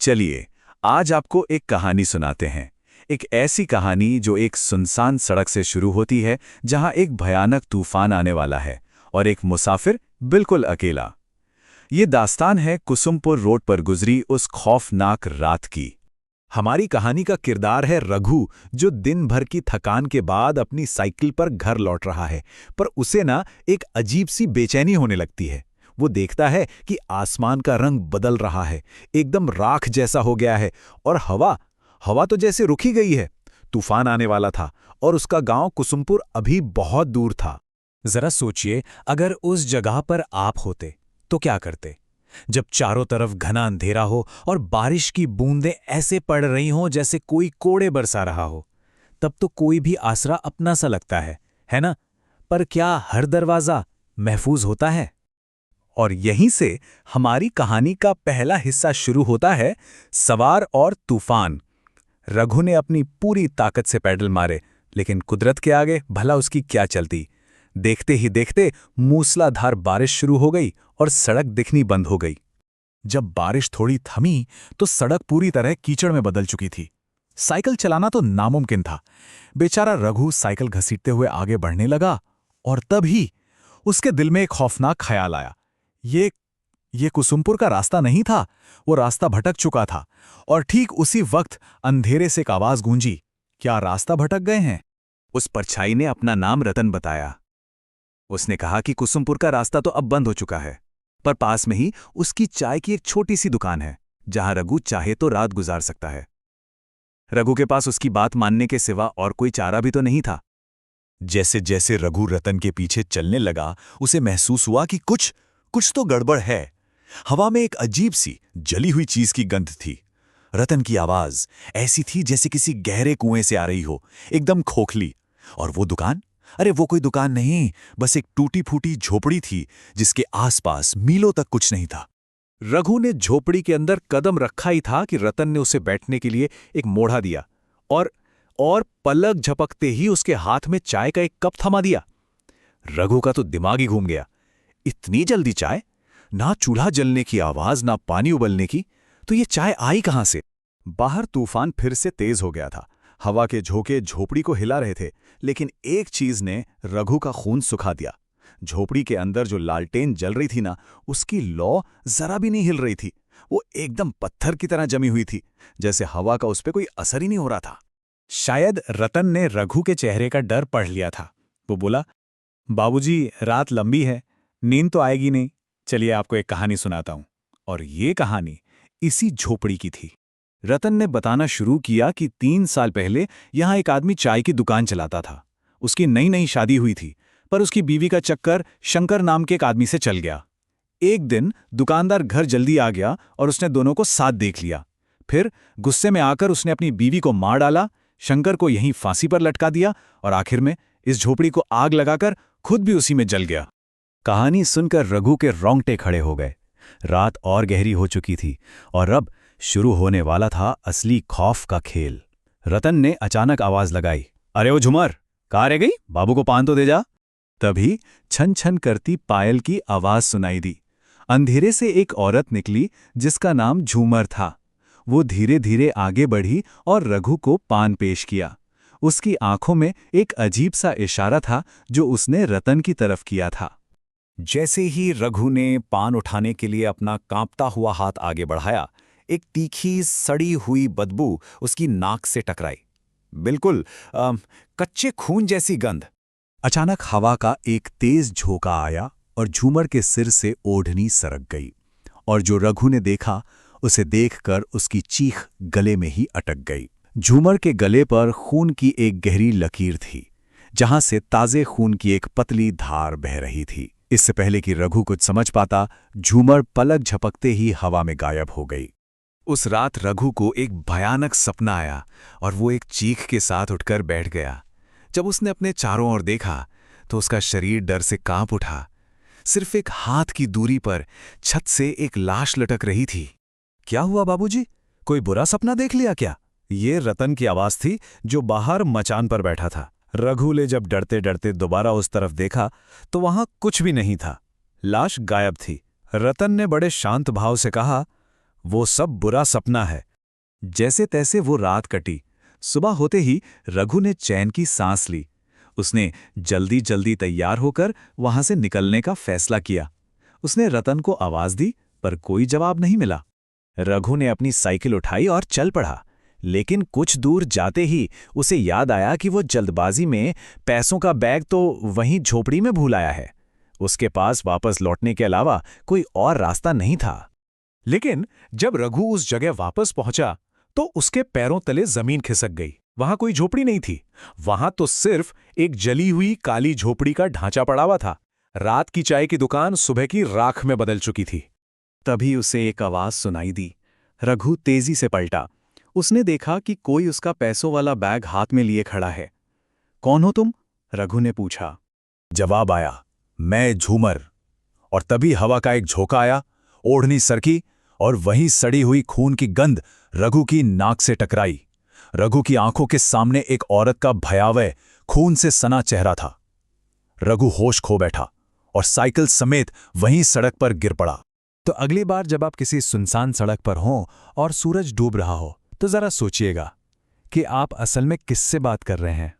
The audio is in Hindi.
चलिए, आज आपको एक कहानी सुनाते हैं। एक ऐसी कहानी जो एक सुनसान सड़क से शुरू होती है, जहां एक भयानक तूफान आने वाला है और एक मुसाफिर बिल्कुल अकेला। ये दास्तान है कुसुमपुर रोड पर गुजरी उस खौफनाक रात की। हमारी कहानी का किरदार है रघु, जो दिन भर की थकान के बाद अपनी साइकिल पर घर लौट रहा है। पर उसे ना एक अजीब सी बेचैनी होने लगती है। वो देखता है कि आसमान का रंग बदल रहा है, एकदम राख जैसा हो गया है। और हवा हवा तो जैसे रुक ही गई है। तूफान आने वाला था और उसका गांव कुसुमपुर अभी बहुत दूर था। जरा सोचिए, अगर उस जगह पर आप होते तो क्या करते? जब चारों तरफ घना अंधेरा हो और बारिश की बूंदें ऐसे पड़ रही हों जैसे कोई कोड़े बरसा रहा हो, तब तो कोई भी आसरा अपना सा लगता है ना? पर क्या हर दरवाजा महफूज होता है? और यहीं से हमारी कहानी का पहला हिस्सा शुरू होता है, सवार और तूफान। रघु ने अपनी पूरी ताकत से पैडल मारे, लेकिन कुदरत के आगे भला उसकी क्या चलती। देखते ही देखते मूसलाधार बारिश शुरू हो गई और सड़क दिखनी बंद हो गई। जब बारिश थोड़ी थमी तो सड़क पूरी तरह कीचड़ में बदल चुकी थी। साइकिल चलाना तो नामुमकिन था। बेचारा रघु साइकिल घसीटते हुए आगे बढ़ने लगा और तभी उसके दिल में एक खौफनाक ख्याल आया। ये कुसुमपुर का रास्ता नहीं था, वो रास्ता भटक चुका था। और ठीक उसी वक्त अंधेरे से एक आवाज गूंजी, क्या रास्ता भटक गए हैं? उस परछाई ने अपना नाम रतन बताया। उसने कहा कि कुसुमपुर का रास्ता तो अब बंद हो चुका है, पर पास में ही उसकी चाय की एक छोटी सी दुकान है, जहां रघु चाहे तो रात गुजार सकता है। रघु के पास उसकी बात मानने के सिवा और कोई चारा भी तो नहीं था। जैसे जैसे रघु रतन के पीछे चलने लगा, उसे महसूस हुआ कि कुछ तो गड़बड़ है। हवा में एक अजीब सी जली हुई चीज की गंध थी। रतन की आवाज ऐसी थी जैसे किसी गहरे कुएं से आ रही हो, एकदम खोखली। और वो दुकान, अरे वो कोई दुकान नहीं, बस एक टूटी फूटी झोपड़ी थी जिसके आसपास मीलों तक कुछ नहीं था। रघु ने झोपड़ी के अंदर कदम रखा ही था कि रतन ने उसे बैठने के लिए एक मोढ़ा दिया और पलक झपकते ही उसके हाथ में चाय का एक कप थमा दिया। रघु का तो दिमाग ही घूम गया। इतनी जल्दी चाय? ना चूल्हा जलने की आवाज, ना पानी उबलने की, तो ये चाय आई कहां से? बाहर तूफान फिर से तेज हो गया था। हवा के झोंके झोपड़ी को हिला रहे थे, लेकिन एक चीज ने रघु का खून सुखा दिया। झोपड़ी के अंदर जो लालटेन जल रही थी ना, उसकी लौ जरा भी नहीं हिल रही थी। वो एकदम पत्थर की तरह जमी हुई थी, जैसे हवा का उस पर कोई असर ही नहीं हो रहा था। शायद रतन ने रघु के चेहरे का डर पढ़ लिया था। वो बोला, बाबूजी, रात लंबी है, नींद तो आएगी नहीं, चलिए आपको एक कहानी सुनाता हूं। और ये कहानी इसी झोपड़ी की थी। रतन ने बताना शुरू किया कि 3 साल पहले यहां एक आदमी चाय की दुकान चलाता था। उसकी नई नई शादी हुई थी, पर उसकी बीवी का चक्कर शंकर नाम के एक आदमी से चल गया। एक दिन दुकानदार घर जल्दी आ गया और उसने दोनों को साथ देख लिया। फिर गुस्से में आकर उसने अपनी बीवी को मार डाला, शंकर को यहीं फांसी पर लटका दिया और आखिर में इस झोपड़ी को आग लगाकर खुद भी उसी में जल गया। कहानी सुनकर रघु के रोंगटे खड़े हो गए। रात और गहरी हो चुकी थी और अब शुरू होने वाला था असली खौफ का खेल। रतन ने अचानक आवाज लगाई, अरे ओ झुमर, कहाँ रह गई? बाबू को पान तो दे जा। तभी छन छन करती पायल की आवाज सुनाई दी। अंधेरे से एक औरत निकली जिसका नाम झूमर था। वो धीरे धीरे आगे बढ़ी और रघु को पान पेश किया। उसकी आंखों में एक अजीब सा इशारा था जो उसने रतन की तरफ किया था। जैसे ही रघु ने पान उठाने के लिए अपना कांपता हुआ हाथ आगे बढ़ाया, एक तीखी सड़ी हुई बदबू उसकी नाक से टकराई। बिल्कुल कच्चे खून जैसी गंध। अचानक हवा का एक तेज झोंका आया और झूमर के सिर से ओढ़नी सरक गई। और जो रघु ने देखा, उसे देखकर उसकी चीख गले में ही अटक गई। झूमर के गले पर खून की एक गहरी लकीर थी, जहां से ताजे खून की एक पतली धार बह रही थी। इससे पहले कि रघु कुछ समझ पाता, झूमर पलक झपकते ही हवा में गायब हो गई। उस रात रघु को एक भयानक सपना आया और वो एक चीख के साथ उठकर बैठ गया। जब उसने अपने चारों ओर देखा तो उसका शरीर डर से कांप उठा। सिर्फ एक हाथ की दूरी पर छत से एक लाश लटक रही थी। क्या हुआ बाबूजी, कोई बुरा सपना देख लिया क्या? ये रतन की आवाज थी, जो बाहर मचान पर बैठा था। रघु ने जब डरते डरते दोबारा उस तरफ देखा तो वहां कुछ भी नहीं था। लाश गायब थी। रतन ने बड़े शांत भाव से कहा, वो सब बुरा सपना है। जैसे तैसे वो रात कटी। सुबह होते ही रघु ने चैन की सांस ली। उसने जल्दी जल्दी तैयार होकर वहां से निकलने का फैसला किया। उसने रतन को आवाज दी, पर कोई जवाब नहीं मिला। रघु ने अपनी साइकिल उठाई और चल पड़ा, लेकिन कुछ दूर जाते ही उसे याद आया कि वो जल्दबाजी में पैसों का बैग तो वहीं झोपड़ी में भूल आया है। उसके पास वापस लौटने के अलावा कोई और रास्ता नहीं था। लेकिन जब रघु उस जगह वापस पहुंचा तो उसके पैरों तले जमीन खिसक गई। वहां कोई झोपड़ी नहीं थी, वहां तो सिर्फ एक जली हुई काली झोपड़ी का ढांचा पड़ा हुआ था। रात की चाय की दुकान सुबह की राख में बदल चुकी थी। तभी उसे एक आवाज सुनाई दी। रघु तेजी से पलटा। उसने देखा कि कोई उसका पैसों वाला बैग हाथ में लिए खड़ा है। कौन हो तुम? रघु ने पूछा। जवाब आया, मैं झूमर। और तभी हवा का एक झोंका आया, ओढ़नी सरकी और वहीं सड़ी हुई खून की गंध रघु की नाक से टकराई। रघु की आंखों के सामने एक औरत का भयावह खून से सना चेहरा था। रघु होश खो बैठा और साइकिल समेत वहीं सड़क पर गिर पड़ा। तो अगली बार जब आप किसी सुनसान सड़क पर हों और सूरज डूब रहा हो तो जरा सोचिएगा कि आप असल में किससे बात कर रहे हैं।